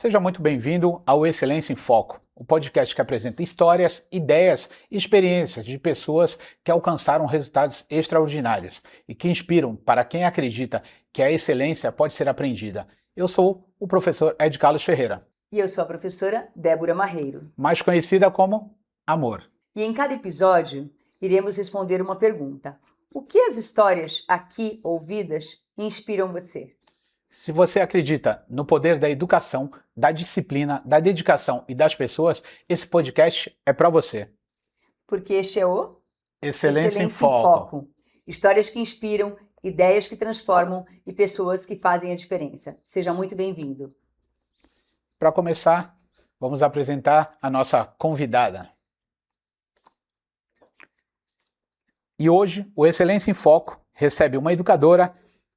Seja muito bem-vindo ao Excelência em Foco, o podcast que apresenta histórias, ideias e experiências de pessoas que alcançaram resultados extraordinários e que inspiram para quem acredita que a excelência pode ser aprendida. Eu sou o professor Ed Carlos Ferreira. E eu sou a professora Débora Marreiro, mais conhecida como Amor. E em cada episódio, iremos responder uma pergunta. O que as histórias aqui ouvidas inspiram você? Se você acredita no poder da educação, da disciplina, da dedicação e das pessoas, esse podcast é para você. Porque este é o Excelência em Foco. Histórias que inspiram, ideias que transformam e pessoas que fazem a diferença. Seja muito bem-vindo. Para começar, vamos apresentar a nossa convidada. E hoje, o Excelência em Foco recebe uma educadora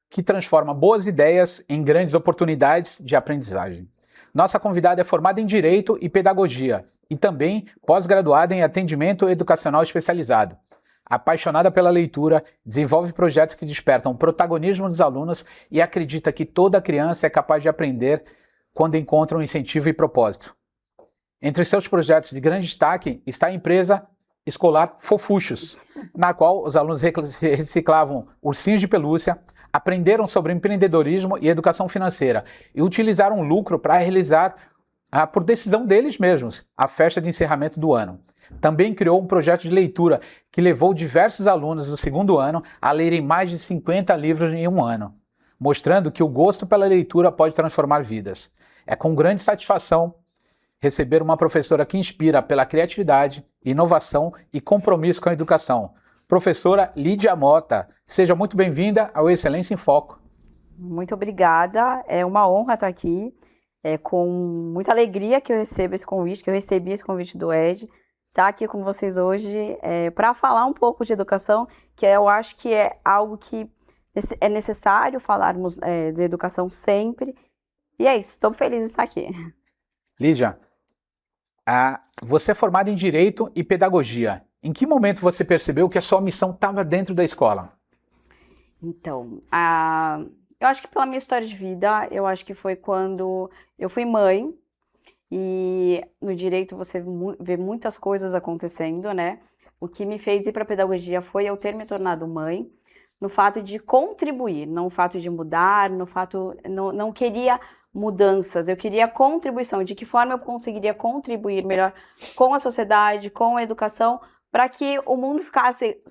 que transforma boas ideias em grandes oportunidades de aprendizagem. Nossa convidada é formada em Direito e Pedagogia e também pós-graduada em Atendimento Educacional Especializado. Apaixonada pela leitura, desenvolve projetos que despertam o protagonismo dos alunos e acredita que toda criança é capaz de aprender quando encontra um incentivo e propósito. Entre seus projetos de grande destaque está a empresa escolar Fofuchos, na qual os alunos reciclavam ursinhos de pelúcia, aprenderam sobre empreendedorismo e educação financeira e utilizaram o lucro para realizar, por decisão deles mesmos, a festa de encerramento do ano. Também criou um projeto de leitura que levou diversos alunos do segundo ano a lerem mais de 50 livros em um ano, mostrando que o gosto pela leitura pode transformar vidas. É com grande satisfação receber uma professora que inspira pela criatividade, inovação e compromisso com a educação. Professora Lídia Mota, seja muito bem-vinda ao Excelência em Foco. Muito obrigada, é uma honra estar aqui, é com muita alegria que eu recebo esse convite, que eu recebi esse convite do Ed, estar aqui com vocês hoje para falar um pouco de educação, que eu acho que é algo que é necessário falarmos de educação sempre, e é isso, estou feliz de estar aqui. Lídia, você é formada em Direito e Pedagogia. Em que momento você percebeu que a sua missão estava dentro da escola? Então, eu acho que pela minha história de vida, eu acho que foi quando eu fui mãe, e no direito você vê muitas coisas acontecendo, né? O que me fez ir para a pedagogia foi eu ter me tornado mãe, no fato de contribuir, não o fato de mudar, não queria mudanças, eu queria contribuição, de que forma eu conseguiria contribuir melhor com a sociedade, com a educação, para que o mundo ficasse,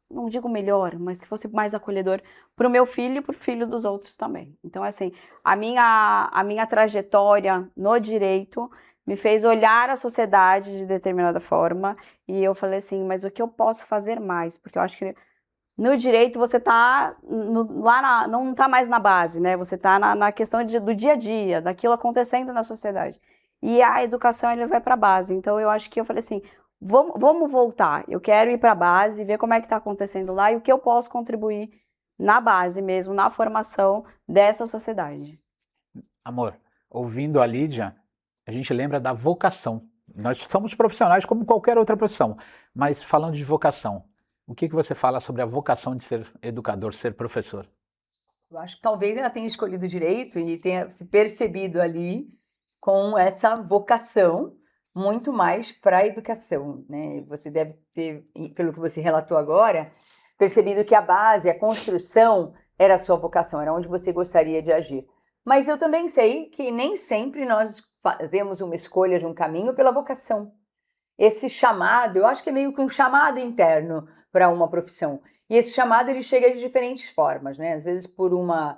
não digo melhor, mas que fosse mais acolhedor para o meu filho e para o filho dos outros também. Então, assim, a minha trajetória no direito me fez olhar a sociedade de determinada forma, e eu falei assim, mas o que eu posso fazer mais? Porque eu acho que no direito você está não está mais na base, né? Você está na questão do dia a dia, daquilo acontecendo na sociedade. E a educação ele vai para a base. Então eu acho que eu falei assim, vamos voltar. Eu quero ir para a base, ver como é que está acontecendo lá e o que eu posso contribuir na base mesmo, na formação dessa sociedade. Amor, ouvindo a Lídia, a gente lembra da vocação. Nós somos profissionais como qualquer outra profissão, mas falando de vocação, o que você fala sobre a vocação de ser educador, ser professor? Eu acho que talvez ela tenha escolhido direito e tenha se percebido ali com essa vocação muito mais para a educação, né? Você deve ter, pelo que você relatou agora, percebido que a base, a construção era a sua vocação, era onde você gostaria de agir. Mas eu também sei que nem sempre nós fazemos uma escolha de um caminho pela vocação. Esse chamado, eu acho que é meio que um chamado interno para uma profissão. E esse chamado ele chega de diferentes formas, né? Às vezes por uma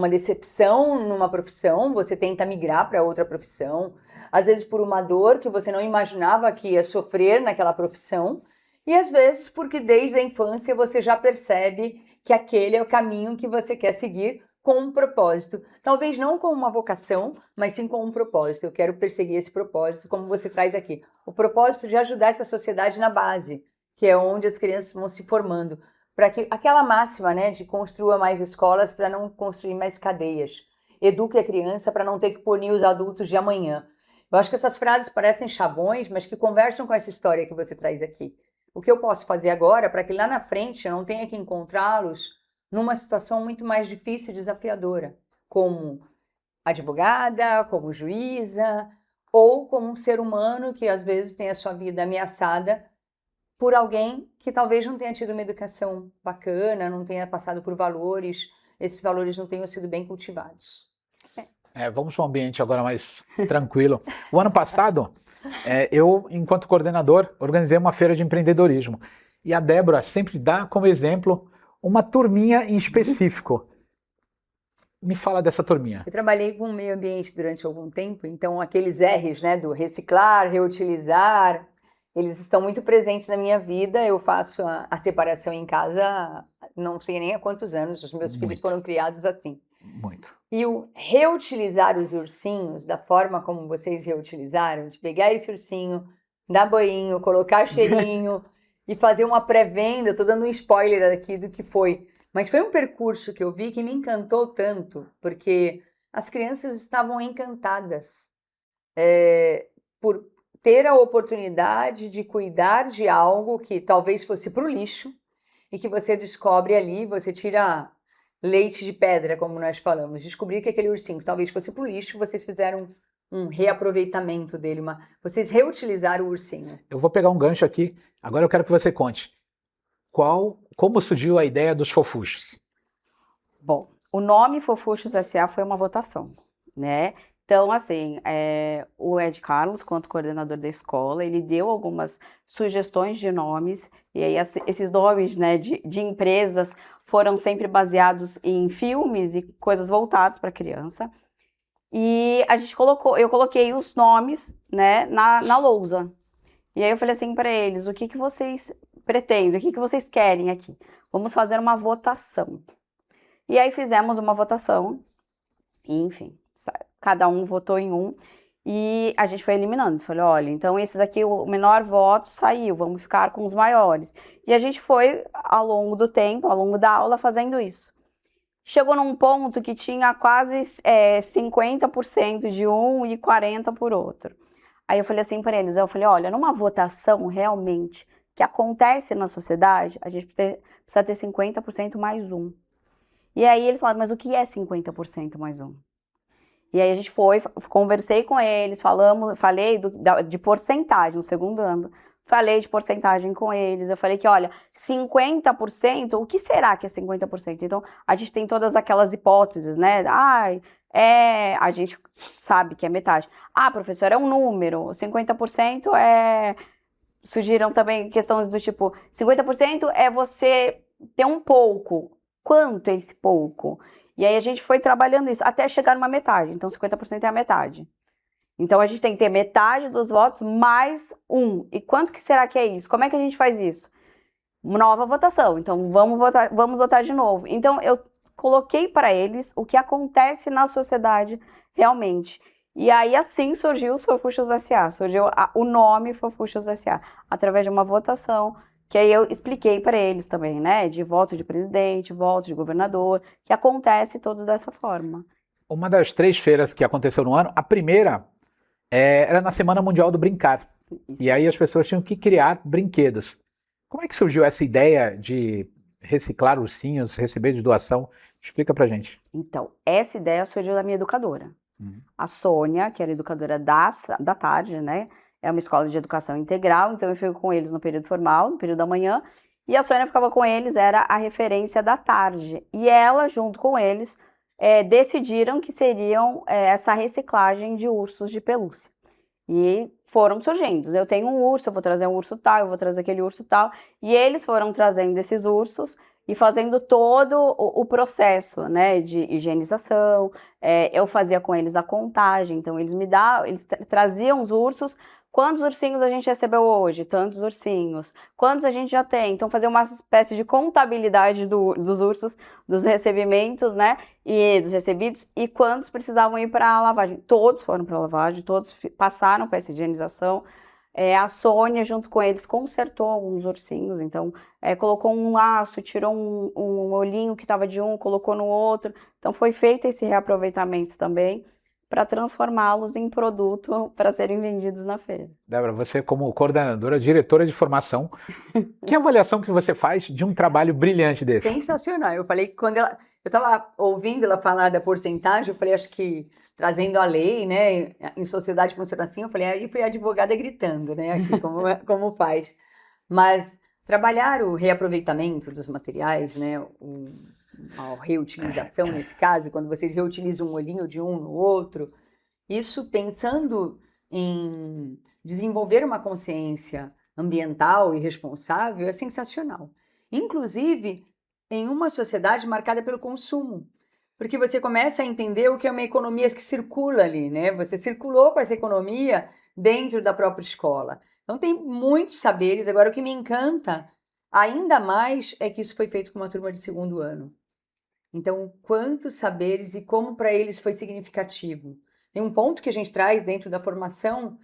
decepção numa profissão, você tenta migrar para outra profissão. Às vezes por uma dor que você não imaginava que ia sofrer naquela profissão. E às vezes porque desde a infância você já percebe que aquele é o caminho que você quer seguir com um propósito. Talvez não com uma vocação, mas sim com um propósito. Eu quero perseguir esse propósito, como você traz aqui. O propósito de ajudar essa sociedade na base, que é onde as crianças vão se formando. Para que aquela máxima, né, de construa mais escolas para não construir mais cadeias. Eduque a criança para não ter que punir os adultos de amanhã. Eu acho que essas frases parecem chavões, mas que conversam com essa história que você traz aqui. O que eu posso fazer agora para que lá na frente eu não tenha que encontrá-los numa situação muito mais difícil e desafiadora, como advogada, como juíza, ou como um ser humano que às vezes tem a sua vida ameaçada por alguém que talvez não tenha tido uma educação bacana, não tenha passado por valores, esses valores não tenham sido bem cultivados. Vamos para um ambiente agora mais tranquilo. O ano passado, eu, enquanto coordenador, organizei uma feira de empreendedorismo. E a Débora sempre dá como exemplo uma turminha em específico. Me fala dessa turminha. Eu trabalhei com o meio ambiente durante algum tempo, então aqueles R's, né, do reciclar, reutilizar, eles estão muito presentes na minha vida. Eu faço a separação em casa, não sei nem há quantos anos, os meus filhos foram criados assim. Muito. E o reutilizar os ursinhos, da forma como vocês reutilizaram, de pegar esse ursinho, dar banho, colocar cheirinho e fazer uma pré-venda, estou dando um spoiler aqui do que foi. Mas foi um percurso que eu vi que me encantou tanto, porque as crianças estavam encantadas por ter a oportunidade de cuidar de algo que talvez fosse para o lixo e que você descobre ali, você tira leite de pedra, como nós falamos, descobrir que aquele ursinho que talvez fosse para o lixo, vocês fizeram um reaproveitamento dele, vocês reutilizaram o ursinho. Eu vou pegar um gancho aqui, agora eu quero que você conte. Como surgiu a ideia dos fofuchos? Bom, o nome Fofuchos S.A. foi uma votação, né? Então, assim, o Ed Carlos, quanto coordenador da escola, ele deu algumas sugestões de nomes, e aí esses nomes, né, de empresas foram sempre baseados em filmes e coisas voltadas para criança. E eu coloquei os nomes, né, na lousa. E aí eu falei assim para eles, o que vocês pretendem, o que vocês querem aqui? Vamos fazer uma votação. E aí fizemos uma votação, e, enfim, cada um votou em um, e a gente foi eliminando. Falei, olha, então esses aqui, o menor voto saiu, vamos ficar com os maiores. E a gente foi, ao longo do tempo, ao longo da aula, fazendo isso. Chegou num ponto que tinha quase 50% de um e 40% por outro. Aí eu falei assim para eles, olha, numa votação realmente que acontece na sociedade, a gente precisa ter 50% mais um. E aí eles falaram, mas o que é 50% mais um? E aí a gente conversei com eles, falei de porcentagem no segundo ano, falei de porcentagem com eles, eu falei que, olha, 50%, o que será que é 50%? Então, a gente tem todas aquelas hipóteses, né? A gente sabe que é metade. Professor, é um número, 50% surgiram também questões do tipo, 50% é você ter um pouco. Quanto é esse pouco? E aí a gente foi trabalhando isso até chegar numa metade. Então, 50% é a metade. Então, a gente tem que ter metade dos votos mais um. E quanto que será que é isso? Como é que a gente faz isso? Nova votação. Então, vamos votar de novo. Então, eu coloquei para eles o que acontece na sociedade realmente. E aí, assim, surgiu os Fofuchos S.A. Surgiu o nome Fofuchos S.A. através de uma votação, que aí eu expliquei para eles também, né? De voto de presidente, voto de governador, que acontece tudo dessa forma. Uma das 3 feiras que aconteceu no ano, a primeira era na Semana Mundial do Brincar. Isso. E aí as pessoas tinham que criar brinquedos. Como é que surgiu essa ideia de reciclar ursinhos, receber de doação? Explica pra gente. Então, essa ideia surgiu da minha educadora. A Sônia, que era educadora da tarde, né? É uma escola de educação integral, então eu fico com eles no período formal, no período da manhã, e a Sônia ficava com eles, era a referência da tarde. E ela, junto com eles, decidiram que seriam essa reciclagem de ursos de pelúcia. E foram surgindo. Eu tenho um urso, eu vou trazer um urso tal, eu vou trazer aquele urso tal. E eles foram trazendo esses ursos e fazendo todo o processo, né, de higienização. Eu fazia com eles a contagem, então eles traziam os ursos. Quantos ursinhos a gente recebeu hoje? Tantos ursinhos. Quantos a gente já tem? Então, fazer uma espécie de contabilidade dos ursos, dos recebimentos, né? E dos recebidos, e quantos precisavam ir para a lavagem. Todos foram para a lavagem, todos passaram para essa higienização. A Sônia, junto com eles, consertou alguns ursinhos. Então, colocou um laço, tirou um olhinho que estava de um, colocou no outro. Então, foi feito esse reaproveitamento também, para transformá-los em produto para serem vendidos na feira. Débora, você como coordenadora, diretora de formação, que avaliação que você faz de um trabalho brilhante desse? Sensacional. Eu falei que quando eu estava ouvindo ela falar da porcentagem, eu falei, acho que trazendo a lei, né, em sociedade funciona assim, eu falei, aí foi a advogada gritando, né, aqui como faz. Mas trabalhar o reaproveitamento dos materiais, né, a reutilização nesse caso, quando vocês reutilizam um olhinho de um no outro, isso pensando em desenvolver uma consciência ambiental e responsável é sensacional. Inclusive, em uma sociedade marcada pelo consumo. Porque você começa a entender o que é uma economia que circula ali, né? Você circulou com essa economia dentro da própria escola. Então, tem muitos saberes. Agora, o que me encanta ainda mais é que isso foi feito com uma turma de 2º ano. Então, quantos saberes e como para eles foi significativo. Tem um ponto que a gente traz dentro da formação.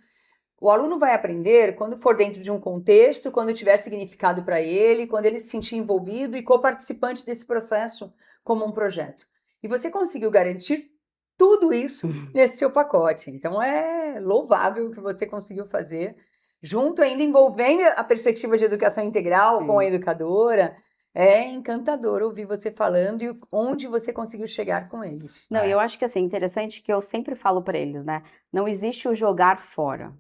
O aluno vai aprender quando for dentro de um contexto, quando tiver significado para ele, quando ele se sentir envolvido e coparticipante desse processo como um projeto. E você conseguiu garantir tudo isso nesse seu pacote. Então, é louvável o que você conseguiu fazer, junto ainda envolvendo a perspectiva de educação integral com a educadora. É encantador ouvir você falando e onde você conseguiu chegar com eles. Não, eu acho que assim, interessante que eu sempre falo para eles, né? Não existe o jogar fora.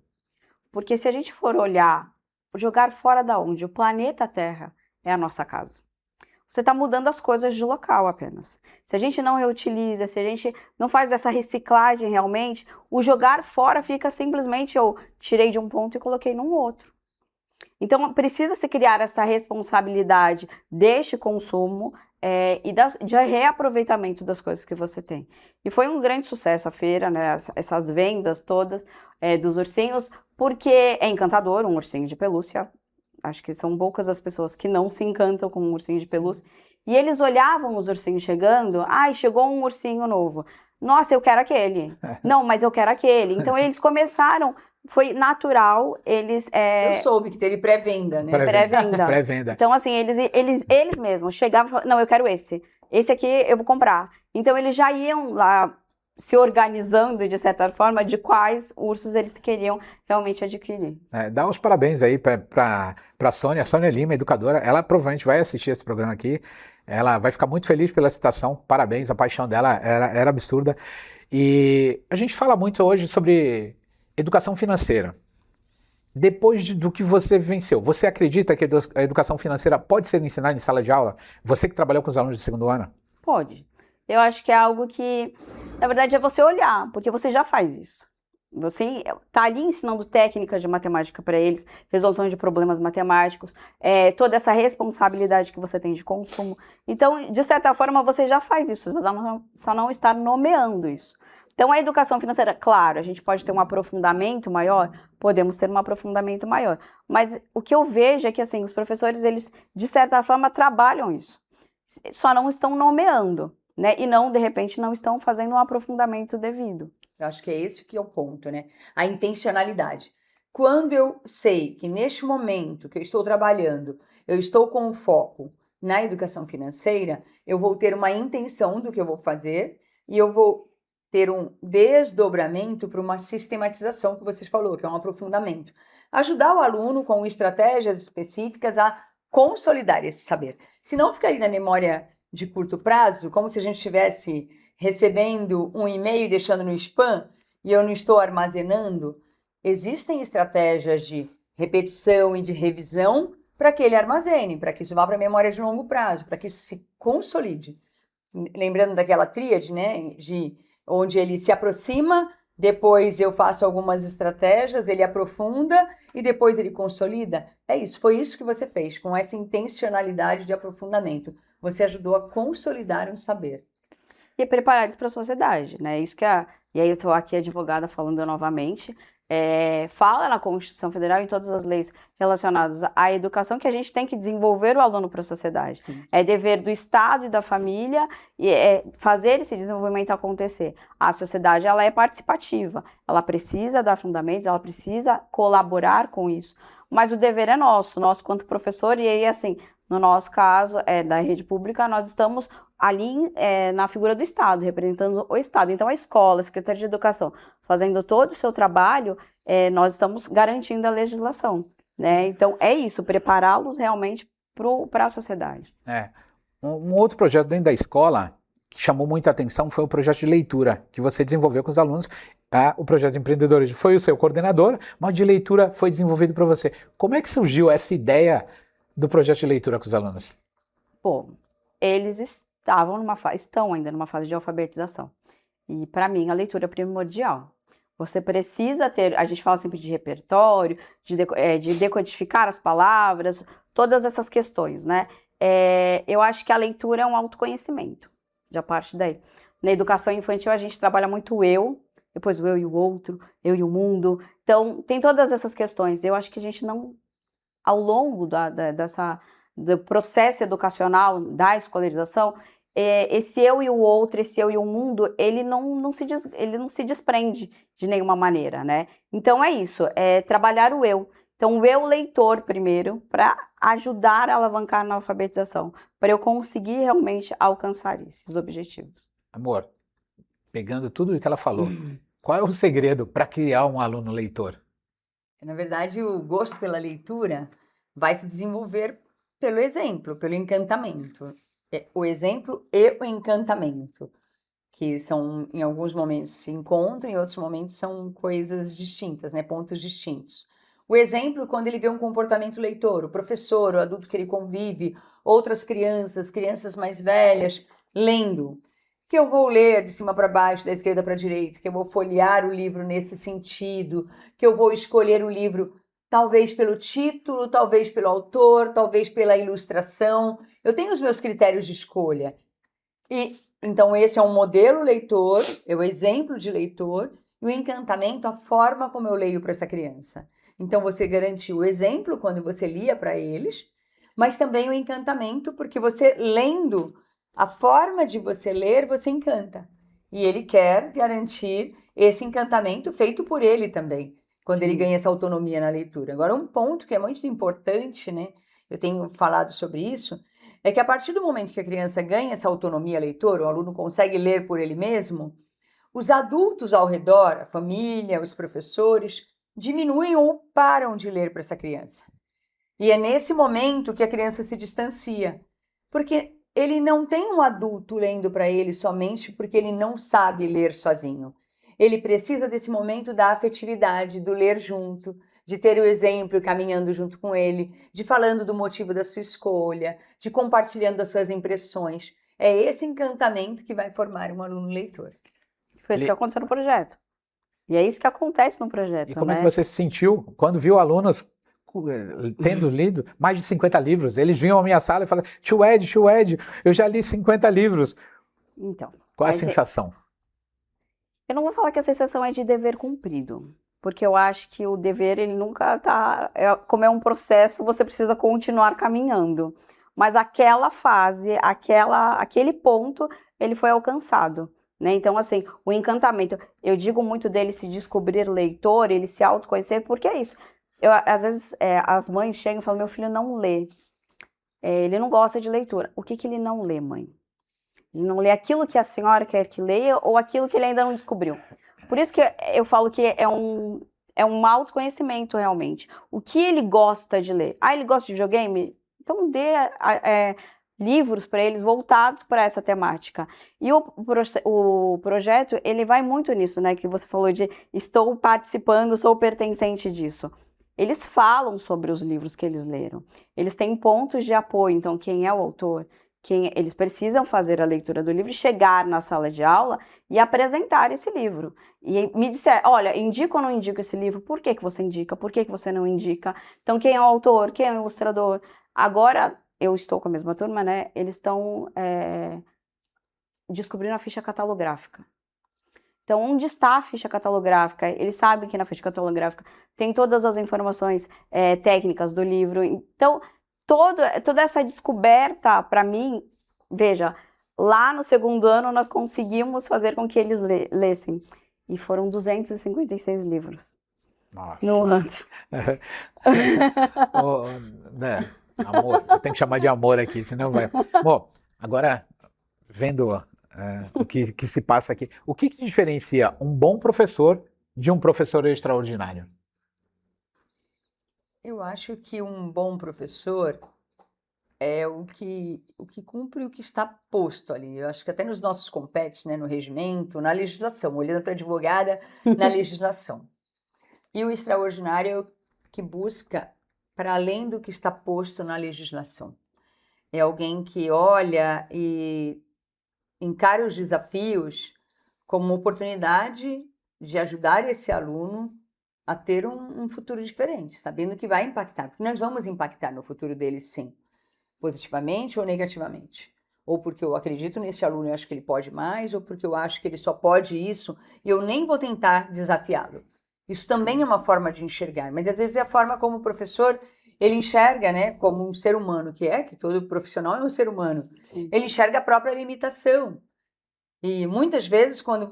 Porque se a gente for olhar, jogar fora da onde? O planeta Terra é a nossa casa. Você está mudando as coisas de local apenas. Se a gente não reutiliza, se a gente não faz essa reciclagem realmente, o jogar fora fica simplesmente eu tirei de um ponto e coloquei num outro. Então, precisa se criar essa responsabilidade deste consumo e de reaproveitamento das coisas que você tem. E foi um grande sucesso a feira, né? Essas vendas todas dos ursinhos, porque é encantador um ursinho de pelúcia. Acho que são poucas as pessoas que não se encantam com um ursinho de pelúcia. E eles olhavam os ursinhos chegando, ai, chegou um ursinho novo. Nossa, eu quero aquele. Não, mas eu quero aquele. Então, eles começaram... Foi natural, eles... Eu soube que teve pré-venda, né? Pré-venda. Pré-venda. Então, assim, eles mesmos chegavam e falavam, não, eu quero esse. Esse aqui eu vou comprar. Então, eles já iam lá se organizando, de certa forma, de quais ursos eles queriam realmente adquirir. Dá uns parabéns aí para a Sônia Lima, educadora. Ela provavelmente vai assistir esse programa aqui. Ela vai ficar muito feliz pela citação. Parabéns, a paixão dela era absurda. E a gente fala muito hoje sobre educação financeira. Depois do que você venceu, você acredita que a educação financeira pode ser ensinada em sala de aula? Você que trabalhou com os alunos de 2º ano? Pode. Eu acho que é algo que, na verdade, é você olhar, porque você já faz isso. Você está ali ensinando técnicas de matemática para eles, resolução de problemas matemáticos, toda essa responsabilidade que você tem de consumo. Então, de certa forma, você já faz isso, só não está nomeando isso. Então, a educação financeira, claro, a gente pode ter um aprofundamento maior, podemos ter um aprofundamento maior. Mas o que eu vejo é que, assim, os professores, eles, de certa forma, trabalham isso. Só não estão nomeando, né? E não, de repente, não estão fazendo um aprofundamento devido. Eu acho que é esse que é o ponto, né? A intencionalidade. Quando eu sei que neste momento que eu estou trabalhando, eu estou com o foco na educação financeira, eu vou ter uma intenção do que eu vou fazer e eu vou ter um desdobramento para uma sistematização que vocês falou, que é um aprofundamento. Ajudar o aluno com estratégias específicas a consolidar esse saber. Se não ficaria na memória de curto prazo, como se a gente estivesse recebendo um e-mail e deixando no spam, e eu não estou armazenando, existem estratégias de repetição e de revisão para que ele armazene, para que isso vá para a memória de longo prazo, para que isso se consolide. Lembrando daquela tríade, né, onde ele se aproxima, depois eu faço algumas estratégias, ele aprofunda e depois ele consolida. É isso, foi isso que você fez, com essa intencionalidade de aprofundamento. Você ajudou a consolidar um saber. E preparar eles para a sociedade, né? Isso que e aí eu estou aqui advogada falando novamente, fala na Constituição Federal e em todas as leis relacionadas à educação que a gente tem que desenvolver o aluno para a sociedade. Sim. É dever do Estado e da família fazer esse desenvolvimento acontecer. A sociedade, ela é participativa, ela precisa dar fundamentos, ela precisa colaborar com isso, mas o dever é nosso quanto professor, e aí assim, no nosso caso, da rede pública, nós estamos ali na figura do Estado, representando o Estado. Então, a escola, a Secretaria de Educação, fazendo todo o seu trabalho, nós estamos garantindo a legislação, né? Então, é isso, prepará-los realmente para a sociedade. Um outro projeto dentro da escola que chamou muita atenção foi o projeto de leitura que você desenvolveu com os alunos. O projeto de empreendedorismo foi o seu coordenador, mas o de leitura foi desenvolvido por você. Como é que surgiu essa ideia do projeto de leitura com os alunos? Pô, eles estão ainda numa fase de alfabetização. E para mim a leitura é primordial. Você precisa ter, a gente fala sempre de repertório, de decodificar as palavras, todas essas questões, né? Eu acho que a leitura é um autoconhecimento, já parte daí. Na educação infantil a gente trabalha muito o eu, depois o eu e o outro, eu e o mundo. Então, tem todas essas questões. Eu acho que a gente não, ao longo do processo educacional, da escolarização, esse eu e o outro, esse eu e o mundo, ele não se desprende de nenhuma maneira, né? Então, é isso, trabalhar o eu. Então, o eu leitor primeiro, para ajudar a alavancar na alfabetização, para eu conseguir realmente alcançar esses objetivos. Amor, pegando tudo o que ela falou, qual é o segredo para criar um aluno leitor? Na verdade, o gosto pela leitura vai se desenvolver pelo exemplo, pelo encantamento. O exemplo e o encantamento, que são, em alguns momentos se encontram, em outros momentos são coisas distintas, né? Pontos distintos. O exemplo, quando ele vê um comportamento leitor, o professor, o adulto que ele convive, outras crianças mais velhas, lendo, que eu vou ler de cima para baixo, da esquerda para a direita, que eu vou folhear o livro nesse sentido, que eu vou escolher o livro talvez pelo título, talvez pelo autor, talvez pela ilustração. Eu tenho os meus critérios de escolha. E então esse é um modelo leitor, é o exemplo de leitor, e o encantamento, a forma como eu leio para essa criança. Então você garantiu o exemplo quando você lia para eles, mas também o encantamento, porque você lendo, a forma de você ler, você encanta. E ele quer garantir esse encantamento feito por ele também, quando ele ganha essa autonomia na leitura. Agora, um ponto que é muito importante, né? Eu tenho falado sobre isso, é que a partir do momento que a criança ganha essa autonomia leitora, o aluno consegue ler por ele mesmo, os adultos ao redor, a família, os professores, diminuem ou param de ler para essa criança. E é nesse momento que a criança se distancia, porque ele não tem um adulto lendo para ele somente porque ele não sabe ler sozinho. Ele precisa desse momento da afetividade, do ler junto, de ter o exemplo caminhando junto com ele, de falando do motivo da sua escolha, de compartilhando as suas impressões. É esse encantamento que vai formar um aluno leitor. Foi isso que aconteceu no projeto. E é isso que acontece no projeto, E como né? é que você se sentiu quando viu alunos tendo lido mais de 50 livros? Eles vinham à minha sala e falavam, tio Ed, eu já li 50 livros. Então, Qual é a sensação? eu não vou falar que a sensação é de dever cumprido, porque eu acho que o dever, ele nunca tá... como é um processo, você precisa continuar caminhando. Mas aquela fase, aquele ponto, ele foi alcançado, né? Então, assim, o encantamento, eu digo muito dele se descobrir leitor, ele se autoconhecer, porque é isso. Às vezes, as mães chegam e falam, meu filho não lê, ele não gosta de leitura. O que ele não lê, mãe? Ele não lê aquilo que a senhora quer que leia ou aquilo que ele ainda não descobriu. Por isso que eu falo que é um autoconhecimento, realmente. O que ele gosta de ler? Ele gosta de videogame? Então dê livros para eles voltados para essa temática. E o projeto, ele vai muito nisso, né? Que você falou de estou participando, sou pertencente disso. Eles falam sobre os livros que eles leram. Eles têm pontos de apoio. Então, quem é o autor? Eles precisam fazer a leitura do livro, chegar na sala de aula e apresentar esse livro. E me disser, olha, indico ou não indico esse livro? Por que você indica? Por que você não indica? Então, quem é o autor? Quem é o ilustrador? Agora, eu estou com a mesma turma, né? Eles estão descobrindo a ficha catalográfica. Então, onde está a ficha catalográfica? Eles sabem que na ficha catalográfica tem todas as informações técnicas do livro. Então, toda essa descoberta, para mim, veja, lá no segundo ano nós conseguimos fazer com que eles lessem. E foram 256 livros. Nossa. No ano. Amor, eu tenho que chamar de amor aqui, senão vai... Bom, agora, vendo o que se passa aqui, o que diferencia um bom professor de um professor extraordinário? Eu acho que um bom professor é o que cumpre o que está posto ali. Eu acho que até nos nossos competes, né, no regimento, na legislação, olhando para a advogada, na legislação. E o extraordinário é o que busca para além do que está posto na legislação. É alguém que olha e encara os desafios como uma oportunidade de ajudar esse aluno a ter um futuro diferente, sabendo que vai impactar, porque nós vamos impactar no futuro dele, sim, positivamente ou negativamente. Ou porque eu acredito nesse aluno e acho que ele pode mais, ou porque eu acho que ele só pode isso e eu nem vou tentar desafiá-lo. Isso também é uma forma de enxergar, mas às vezes é a forma como o professor ele enxerga, né, como um ser humano que todo profissional é um ser humano. Sim. Ele enxerga a própria limitação. E muitas vezes, quando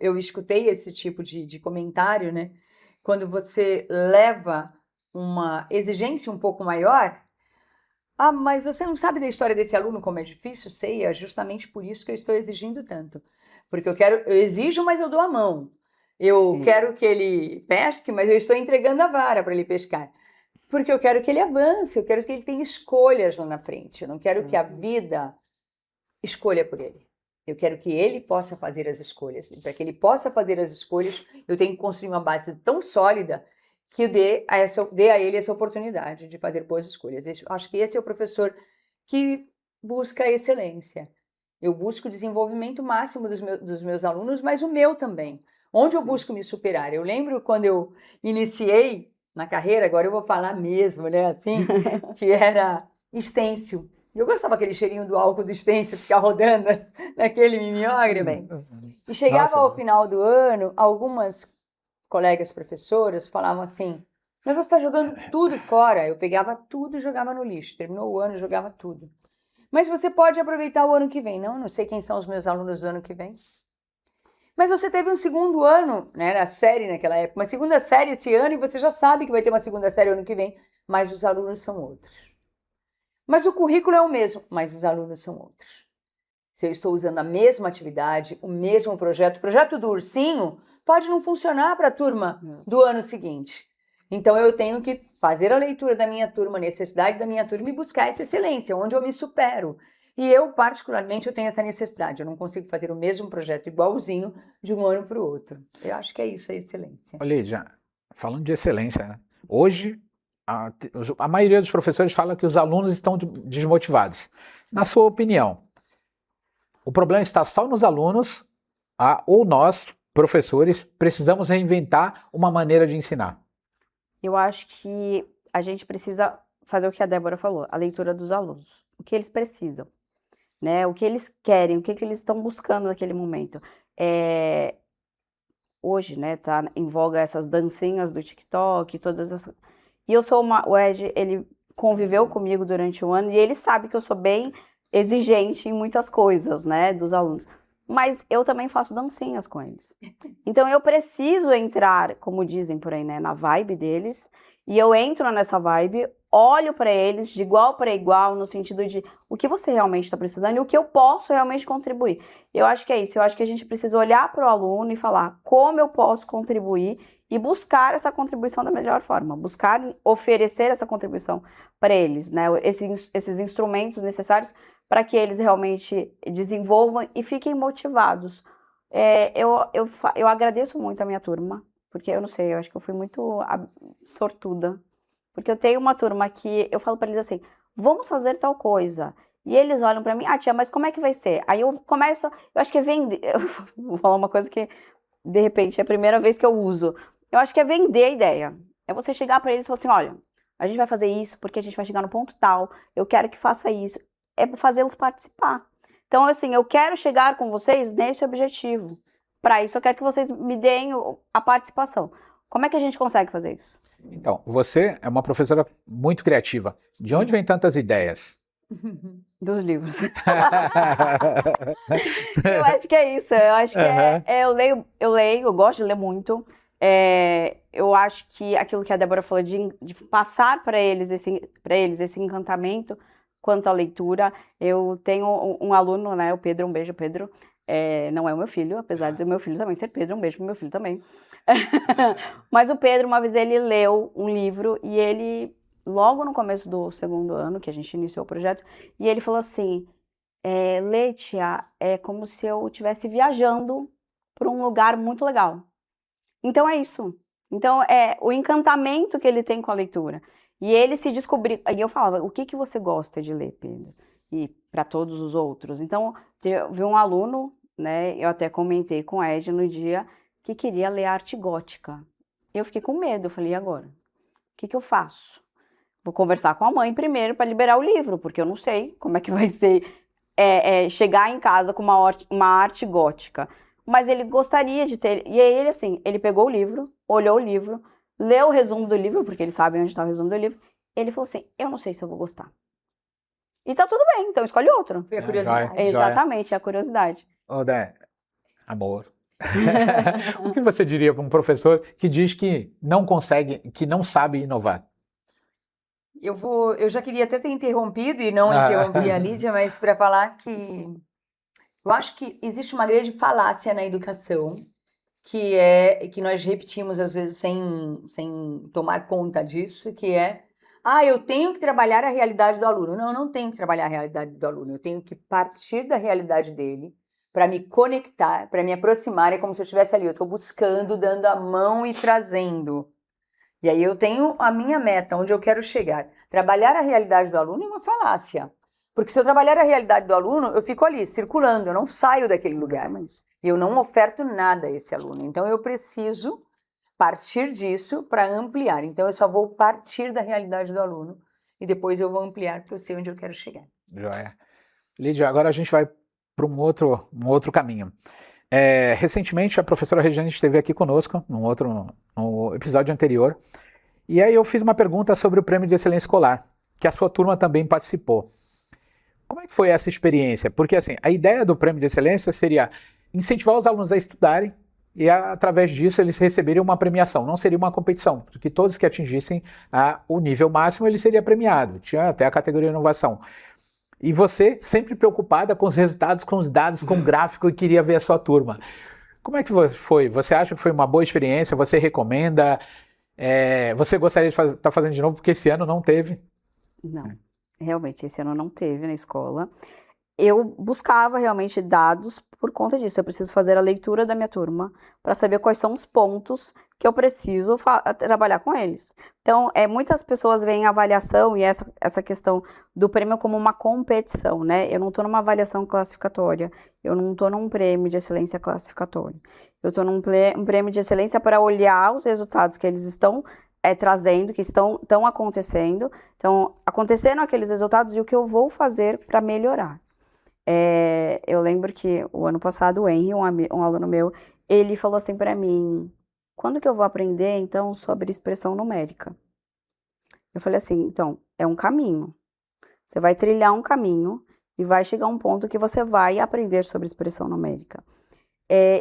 eu escutei esse tipo de comentário, né? Quando você leva uma exigência um pouco maior, mas você não sabe da história desse aluno como é difícil? Sei, é justamente por isso que eu estou exigindo tanto. Porque eu exijo, mas eu dou a mão. Eu Sim. quero que ele pesque, mas eu estou entregando a vara para ele pescar. Porque eu quero que ele avance, eu quero que ele tenha escolhas lá na frente. Eu não quero que a vida escolha por ele. Eu quero que ele possa fazer as escolhas. E para que ele possa fazer as escolhas, eu tenho que construir uma base tão sólida que dê a ele essa oportunidade de fazer boas escolhas. Acho que esse é o professor que busca a excelência. Eu busco o desenvolvimento máximo dos meus alunos, mas o meu também. Onde eu busco me superar? Eu lembro quando eu iniciei na carreira, agora eu vou falar mesmo, né, assim, que era estêncil. Eu gostava daquele cheirinho do álcool do estêncil, ficar rodando naquele mimeógrafo. E chegava ao final do ano, algumas colegas professoras falavam assim, mas você está jogando tudo fora. Eu pegava tudo e jogava no lixo. Terminou o ano, eu jogava tudo. Mas você pode aproveitar o ano que vem. Não sei quem são os meus alunos do ano que vem. Mas você teve um segundo ano, né, na série naquela época, uma segunda série esse ano e você já sabe que vai ter uma segunda série ano que vem, mas os alunos são outros. Mas o currículo é o mesmo, mas os alunos são outros. Se eu estou usando a mesma atividade, o mesmo projeto, o projeto do ursinho pode não funcionar para a turma do ano seguinte. Então eu tenho que fazer a leitura da minha turma, a necessidade da minha turma e buscar essa excelência, onde eu me supero. E eu, particularmente, eu tenho essa necessidade. Eu não consigo fazer o mesmo projeto igualzinho de um ano para o outro. Eu acho que é isso, a excelência. Olha, já falando de excelência, né? Hoje a maioria dos professores fala que os alunos estão desmotivados. Na sua opinião, o problema está só nos alunos ou nós, professores, precisamos reinventar uma maneira de ensinar? Eu acho que a gente precisa fazer o que a Débora falou, a leitura dos alunos. O que eles precisam, né? O que eles querem, o que eles estão buscando naquele momento. Hoje, né, tá em voga essas dancinhas do TikTok, todas as... E o Ed, ele conviveu comigo durante um ano e ele sabe que eu sou bem exigente em muitas coisas, né, dos alunos. Mas eu também faço dancinhas com eles. Então eu preciso entrar, como dizem por aí, né, na vibe deles. E eu entro nessa vibe, olho para eles de igual para igual, no sentido de o que você realmente está precisando e o que eu posso realmente contribuir. Eu acho que é isso. Eu acho que a gente precisa olhar para o aluno e falar como eu posso contribuir e buscar essa contribuição da melhor forma. Buscar oferecer essa contribuição para eles, né, esses instrumentos necessários para que eles realmente desenvolvam e fiquem motivados. Eu agradeço muito a minha turma, porque eu não sei, eu acho que eu fui muito sortuda. Porque eu tenho uma turma que eu falo para eles assim, vamos fazer tal coisa. E eles olham para mim, tia, mas como é que vai ser? Aí eu começo, eu acho que é vender, vou falar uma coisa que de repente é a primeira vez que eu uso. Eu acho que é vender a ideia. É você chegar para eles e falar assim, olha, a gente vai fazer isso porque a gente vai chegar no ponto tal, eu quero que faça isso. É fazê-los participar. Então, assim, eu quero chegar com vocês nesse objetivo. Para isso, eu quero que vocês me deem a participação. Como é que a gente consegue fazer isso? Então, você é uma professora muito criativa. De onde vem tantas ideias? Dos livros. Eu acho que é isso. Eu acho que eu leio, eu gosto de ler muito. Eu acho que aquilo que a Débora falou de passar para eles esse encantamento quanto à leitura. Eu tenho um aluno, né, o Pedro, um beijo, Pedro. Não é o meu filho, apesar do meu filho também ser Pedro, um beijo pro meu filho também. Mas o Pedro, uma vez ele leu um livro e ele, logo no começo do 2º ano, que a gente iniciou o projeto, e ele falou assim, Lê, tia, é como se eu estivesse viajando para um lugar muito legal. Então é isso. Então é o encantamento que ele tem com a leitura. E ele se descobriu. E eu falava, o que que você gosta de ler, Pedro? E para todos os outros. Então, eu vi um aluno, né? Eu até comentei com a Ed no dia que queria ler arte gótica. Eu fiquei com medo, eu falei, e agora? O que que eu faço? Vou conversar com a mãe primeiro para liberar o livro, porque eu não sei como é que vai ser chegar em casa com uma arte gótica. Mas ele gostaria de ter. E aí ele, assim, ele pegou o livro, olhou o livro, leu o resumo do livro, porque ele sabe onde está o resumo do livro. Ele falou assim, eu não sei se eu vou gostar. E tá tudo bem, então escolhe outro. Foi a curiosidade. Joia. Exatamente, é a curiosidade. Ô, Dé, amor. O que você diria para um professor que diz que não consegue, que não sabe inovar? Eu já queria até ter interrompido e não interrompi a Lídia, mas para falar que eu acho que existe uma grande falácia na educação, que é que nós repetimos às vezes sem tomar conta disso, que é eu tenho que trabalhar a realidade do aluno. Não, eu não tenho que trabalhar a realidade do aluno, eu tenho que partir da realidade dele para me conectar, para me aproximar, é como se eu estivesse ali, eu estou buscando, dando a mão e trazendo. E aí eu tenho a minha meta, onde eu quero chegar. Trabalhar a realidade do aluno é uma falácia. Porque se eu trabalhar a realidade do aluno, eu fico ali, circulando, eu não saio daquele lugar. Eu não oferto nada a esse aluno. Então eu preciso partir disso para ampliar. Então eu só vou partir da realidade do aluno e depois eu vou ampliar para eu sei onde eu quero chegar. Joia. Lídia, agora a gente vai para um outro caminho. Recentemente a professora Regiane esteve aqui conosco, no episódio anterior, e aí eu fiz uma pergunta sobre o Prêmio de Excelência Escolar, que a sua turma também participou. Como é que foi essa experiência? Porque assim, a ideia do Prêmio de Excelência seria incentivar os alunos a estudarem e através disso eles receberiam uma premiação, não seria uma competição, porque todos que atingissem o nível máximo ele seria premiado, tinha até a categoria inovação. E você sempre preocupada com os resultados, com os dados, com o gráfico e queria ver a sua turma. Como é que foi? Você acha que foi uma boa experiência? Você recomenda? Você gostaria de estar fazendo de novo? Porque esse ano não teve. Não, realmente, esse ano não teve na escola. Eu buscava realmente dados por conta disso. Eu preciso fazer a leitura da minha turma para saber quais são os pontos que eu preciso trabalhar com eles. Então, muitas pessoas veem a avaliação e essa questão do prêmio como uma competição, né? Eu não estou numa avaliação classificatória, eu não estou num prêmio de excelência classificatório. Eu estou num prêmio de excelência para olhar os resultados que eles estão trazendo, que estão acontecendo. Então, aconteceram aqueles resultados e o que eu vou fazer para melhorar. Eu lembro que o ano passado o Henry, um aluno meu, ele falou assim para mim, quando que eu vou aprender então sobre expressão numérica? Eu falei assim, então, é um caminho. Você vai trilhar um caminho e vai chegar a um ponto que você vai aprender sobre expressão numérica.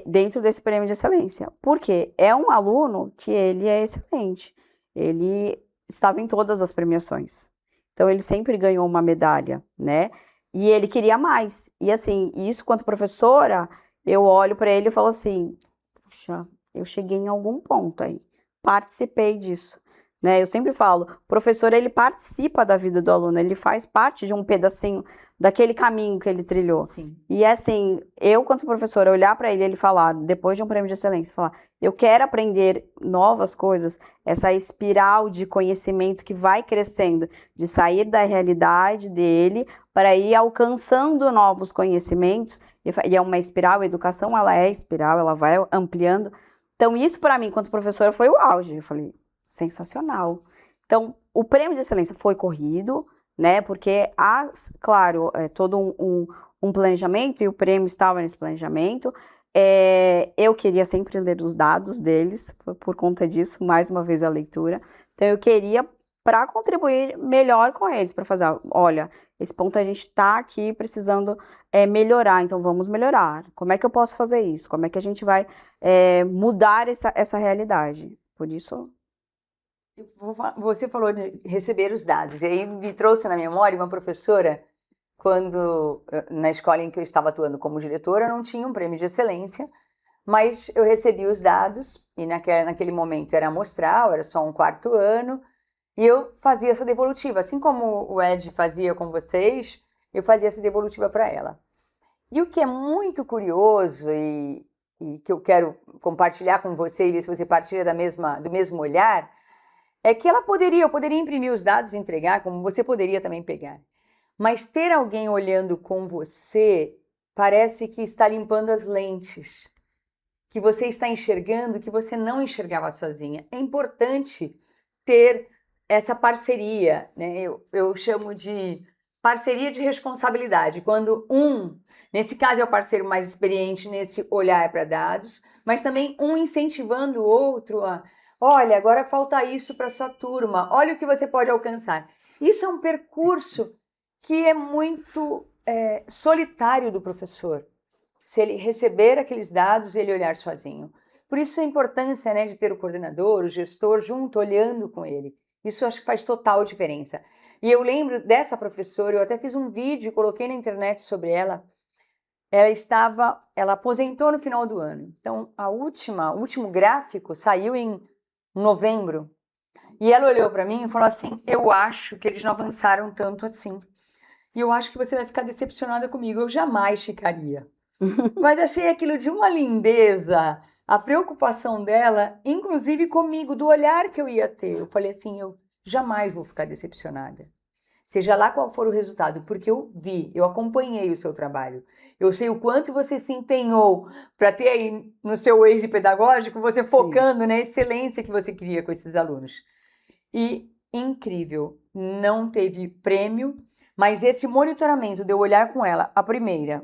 Dentro desse prêmio de excelência. Porque é um aluno que ele é excelente. Ele estava em todas as premiações. Então, ele sempre ganhou uma medalha, né? E ele queria mais. E assim, isso quanto professora, eu olho para ele e falo assim, puxa, eu cheguei em algum ponto aí. Participei disso. Né? Eu sempre falo, o professor, ele participa da vida do aluno, ele faz parte de um pedacinho daquele caminho que ele trilhou. Sim. E assim, eu, quanto professora, olhar para ele falar, depois de um prêmio de excelência, falar, eu quero aprender novas coisas, essa espiral de conhecimento que vai crescendo, de sair da realidade dele para ir alcançando novos conhecimentos, e é uma espiral, a educação, ela é espiral, ela vai ampliando. Então, isso para mim, quanto professora, foi o auge. Eu falei, sensacional. Então, o prêmio de excelência foi corrido, né? Porque há, claro, todo um planejamento e o prêmio estava nesse planejamento. Eu queria sempre ler os dados deles, por conta disso, mais uma vez a leitura. Então, eu queria para contribuir melhor com eles, para fazer, olha, esse ponto a gente está aqui precisando melhorar, então vamos melhorar. Como é que eu posso fazer isso? Como é que a gente vai mudar essa realidade? Por isso, Você falou de receber os dados, e aí me trouxe na memória uma professora, quando na escola em que eu estava atuando como diretora, não tinha um prêmio de excelência, mas eu recebi os dados, e naquele momento era amostral, era só um quarto ano, e eu fazia essa devolutiva, assim como o Ed fazia com vocês, eu fazia essa devolutiva para ela. E o que é muito curioso e que eu quero compartilhar com você, e ver se você partilha do mesmo olhar, é que eu poderia imprimir os dados e entregar, como você poderia também pegar. Mas ter alguém olhando com você parece que está limpando as lentes, que você está enxergando que você não enxergava sozinha. É importante ter essa parceria, né? Eu chamo de parceria de responsabilidade, quando nesse caso é o parceiro mais experiente nesse olhar para dados, mas também um incentivando o outro a, olha, agora falta isso para sua turma, olha o que você pode alcançar. Isso é um percurso que é muito solitário do professor. Se ele receber aqueles dados e ele olhar sozinho. Por isso a importância, né, de ter o coordenador, o gestor junto, olhando com ele. Isso eu acho que faz total diferença. E eu lembro dessa professora, eu até fiz um vídeo, coloquei na internet sobre ela. Ela aposentou no final do ano. Então, o último gráfico saiu em novembro. E ela olhou para mim e falou assim: eu acho que eles não avançaram tanto assim. E eu acho que você vai ficar decepcionada comigo. Eu jamais ficaria. Mas achei aquilo de uma lindeza, a preocupação dela, inclusive comigo, do olhar que eu ia ter. Eu falei assim, eu jamais vou ficar decepcionada. Seja lá qual for o resultado, porque eu vi, eu acompanhei o seu trabalho. Eu sei o quanto você se empenhou para ter aí no seu eixo pedagógico, você focando na excelência que você queria com esses alunos. E incrível, não teve prêmio, mas esse monitoramento de eu olhar com ela,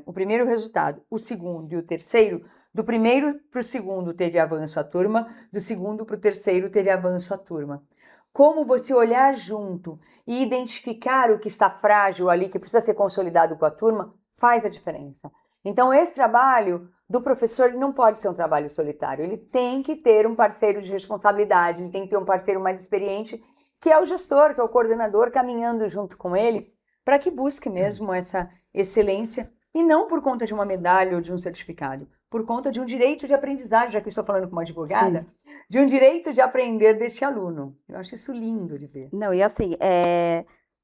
o primeiro resultado, o segundo e o terceiro, do primeiro para o segundo teve avanço a turma, do segundo para o terceiro teve avanço a turma. Como você olhar junto e identificar o que está frágil ali, que precisa ser consolidado com a turma, faz a diferença. Então, esse trabalho do professor ele não pode ser um trabalho solitário, ele tem que ter um parceiro de responsabilidade, ele tem que ter um parceiro mais experiente, que é o gestor, que é o coordenador, caminhando junto com ele, para que busque mesmo essa excelência, e não por conta de uma medalha ou de um certificado, por conta de um direito de aprendizagem, já que eu estou falando com uma advogada, sim, de um direito de aprender desse aluno. Eu acho isso lindo de ver. Não, e assim,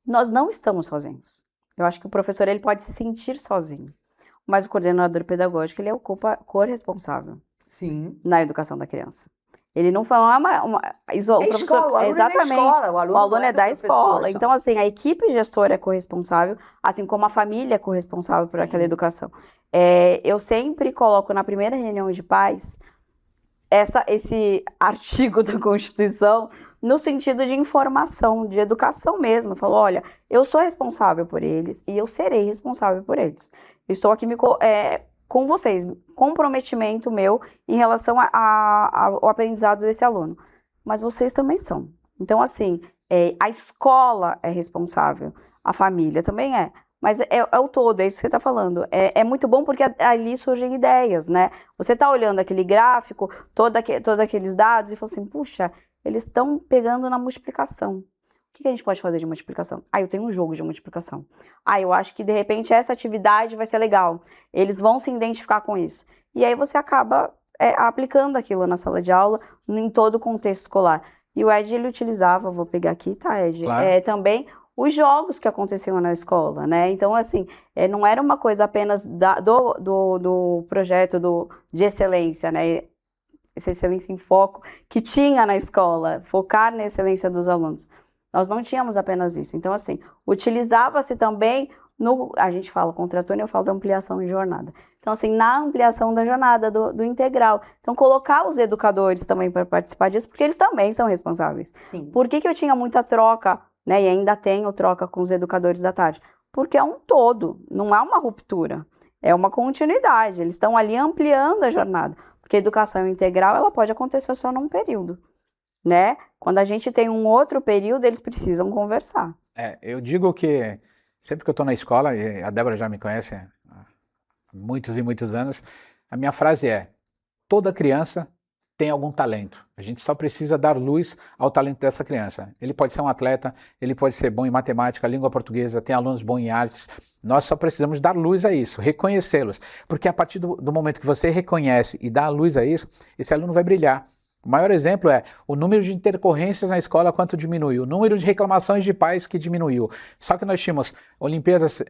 nós não estamos sozinhos. Eu acho que o professor ele pode se sentir sozinho, mas o coordenador pedagógico ele é o corresponsável, sim, na educação da criança. Ele não fala o escola, o aluno exatamente, é da escola, o aluno é da escola. Só. Então, assim, a equipe gestora é corresponsável, assim como a família é corresponsável por aquela educação. Eu sempre coloco na primeira reunião de pais esse artigo da Constituição no sentido de informação, de educação mesmo. Eu falo, olha, eu sou responsável por eles e eu serei responsável por eles. Eu estou aqui com vocês, comprometimento meu em relação ao aprendizado desse aluno. Mas vocês também são. Então, assim, a escola é responsável, a família também é. Mas é o todo, é isso que você está falando. É muito bom porque ali surgem ideias, né? Você está olhando aquele gráfico, todos aqueles dados e fala assim, puxa, eles estão pegando na multiplicação. O que a gente pode fazer de multiplicação? Eu tenho um jogo de multiplicação. Eu acho que de repente essa atividade vai ser legal. Eles vão se identificar com isso. E aí você acaba aplicando aquilo na sala de aula, em todo o contexto escolar. E o Ed, ele utilizava, vou pegar aqui, tá, Ed? Claro. Também os jogos que aconteciam na escola, né? Então, assim, não era uma coisa apenas do projeto de excelência, né? Essa excelência em foco que tinha na escola, focar na excelência dos alunos. Nós não tínhamos apenas isso. Então, assim, utilizava-se também a gente fala contraturno, eu falo da ampliação de jornada. Então, assim, na ampliação da jornada, do integral. Então, colocar os educadores também para participar disso, porque eles também são responsáveis. Sim. Por que eu tinha muita troca, né, e ainda tenho troca com os educadores da tarde? Porque é um todo, não há uma ruptura, é uma continuidade. Eles estão ali ampliando a jornada, porque a educação integral, ela pode acontecer só num período, né? Quando a gente tem um outro período, eles precisam conversar. Eu digo que sempre que eu estou na escola, e a Débora já me conhece há muitos e muitos anos, a minha frase é: toda criança tem algum talento. A gente só precisa dar luz ao talento dessa criança. Ele pode ser um atleta, ele pode ser bom em matemática, língua portuguesa, tem alunos bons em artes. Nós só precisamos dar luz a isso, reconhecê-los. Porque a partir do momento que você reconhece e dá luz a isso, esse aluno vai brilhar. O maior exemplo é o número de intercorrências na escola, quanto diminuiu, o número de reclamações de pais que diminuiu. Só que nós tínhamos Olimpíadas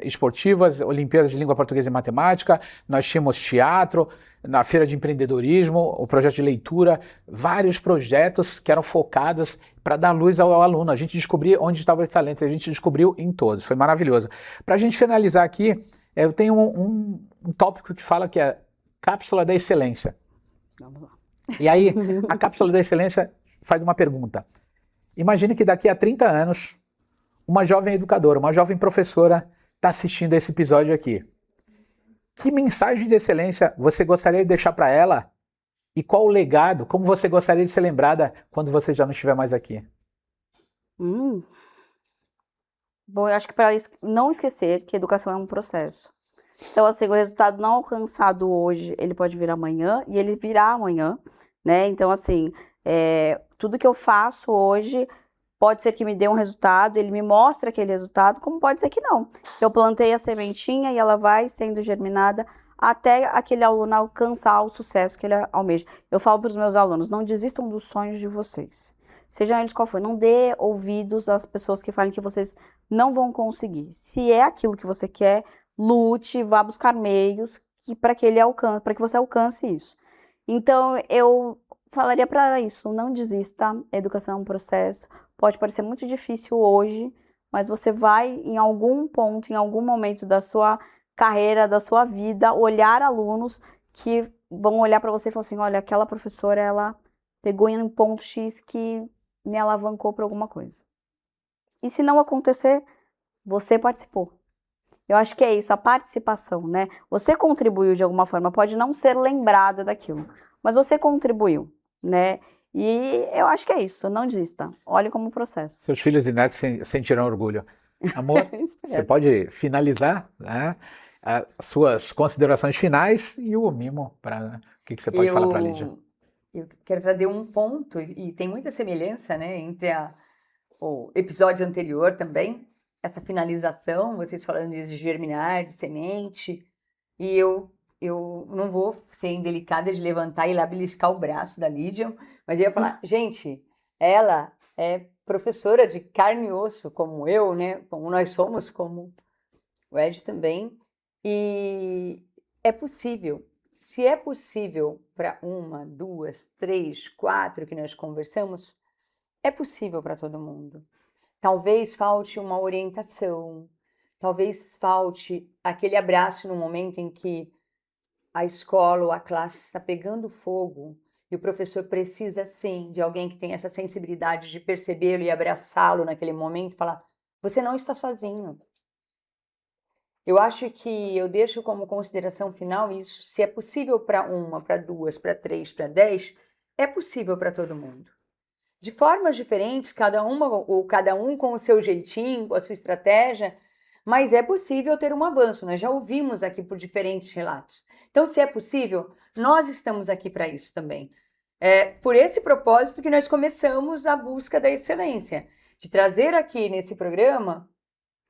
esportivas, Olimpíadas de língua portuguesa e matemática, nós tínhamos teatro, na feira de empreendedorismo, o projeto de leitura, vários projetos que eram focados para dar luz ao aluno. A gente descobriu onde estava o talento, a gente descobriu em todos, foi maravilhoso. Para a gente finalizar aqui, eu tenho um tópico que fala que é cápsula da excelência. Vamos lá. E aí, a cápsula da excelência faz uma pergunta. Imagine que daqui a 30 anos, uma jovem educadora, uma jovem professora está assistindo esse episódio aqui. Que mensagem de excelência você gostaria de deixar para ela? E qual o legado, como você gostaria de ser lembrada quando você já não estiver mais aqui? Bom, eu acho que para não esquecer que educação é um processo. Então, assim, o resultado não alcançado hoje, ele pode vir amanhã e ele virá amanhã, né? Então, assim, tudo que eu faço hoje pode ser que me dê um resultado, ele me mostre aquele resultado, como pode ser que não. Eu plantei a sementinha e ela vai sendo germinada até aquele aluno alcançar o sucesso que ele almeja. Eu falo para os meus alunos, não desistam dos sonhos de vocês. Sejam eles qual for, não dê ouvidos às pessoas que falem que vocês não vão conseguir. Se é aquilo que você quer, lute, vá buscar meios para que você alcance isso. Então, eu falaria para isso, não desista, a educação é um processo, pode parecer muito difícil hoje, mas você vai em algum ponto, em algum momento da sua carreira, da sua vida, olhar alunos que vão olhar para você e falar assim, olha, aquela professora, ela pegou em um ponto X que me alavancou para alguma coisa. E se não acontecer, você participou. Eu acho que é isso, a participação, né? Você contribuiu de alguma forma, pode não ser lembrada daquilo, mas você contribuiu, né? E eu acho que é isso, não desista, olhe como processo. Seus filhos e netos sentirão orgulho. Amor, você pode finalizar, né, as suas considerações finais e o mimo, o que você pode falar para a Lídia? Eu quero trazer um ponto, e tem muita semelhança, né, entre o episódio anterior também, essa finalização, vocês falando de germinar, de semente, e eu não vou ser indelicada de levantar e lá beliscar o braço da Lídia, mas eu ia falar, gente, ela é professora de carne e osso, como eu, né, como nós somos, como o Ed também, e é possível, se é possível para 1, 2, 3, 4 que nós conversamos, é possível para todo mundo. Talvez falte uma orientação, talvez falte aquele abraço no momento em que a escola ou a classe está pegando fogo e o professor precisa, sim, de alguém que tenha essa sensibilidade de percebê-lo e abraçá-lo naquele momento e falar, você não está sozinho. Eu acho que eu deixo como consideração final isso, se é possível para 1, para 2, para 3, para 10, é possível para todo mundo. De formas diferentes, cada um com o seu jeitinho, com a sua estratégia, mas é possível ter um avanço. Nós já ouvimos aqui por diferentes relatos. Então, se é possível, nós estamos aqui para isso também. É por esse propósito que nós começamos a busca da excelência, de trazer aqui nesse programa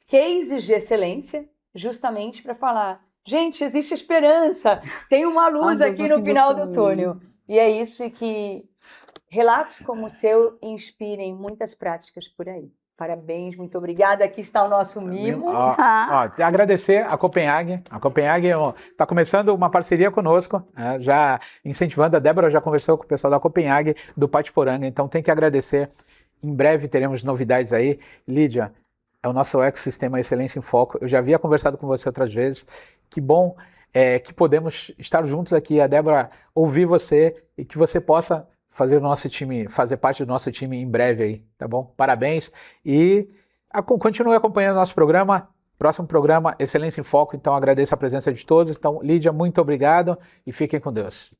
cases de excelência, justamente para falar, gente, existe esperança, tem uma luz aqui no final do túnel. E é isso que relatos como o seu inspirem muitas práticas por aí. Parabéns, muito obrigada. Aqui está o nosso mimo. Agradecer a Copenhague. A Copenhague está começando uma parceria conosco, já incentivando. A Débora já conversou com o pessoal da Copenhague, do Patiporanga, então tem que agradecer. Em breve teremos novidades aí. Lídia, é o nosso ecossistema Excelência em Foco. Eu já havia conversado com você outras vezes. Que bom que podemos estar juntos aqui. A Débora ouvir você e que você possa fazer parte do nosso time em breve aí, tá bom? Parabéns e continue acompanhando nosso programa, próximo programa Excelência em Foco, então agradeço a presença de todos. Então, Lídia, muito obrigado e fiquem com Deus.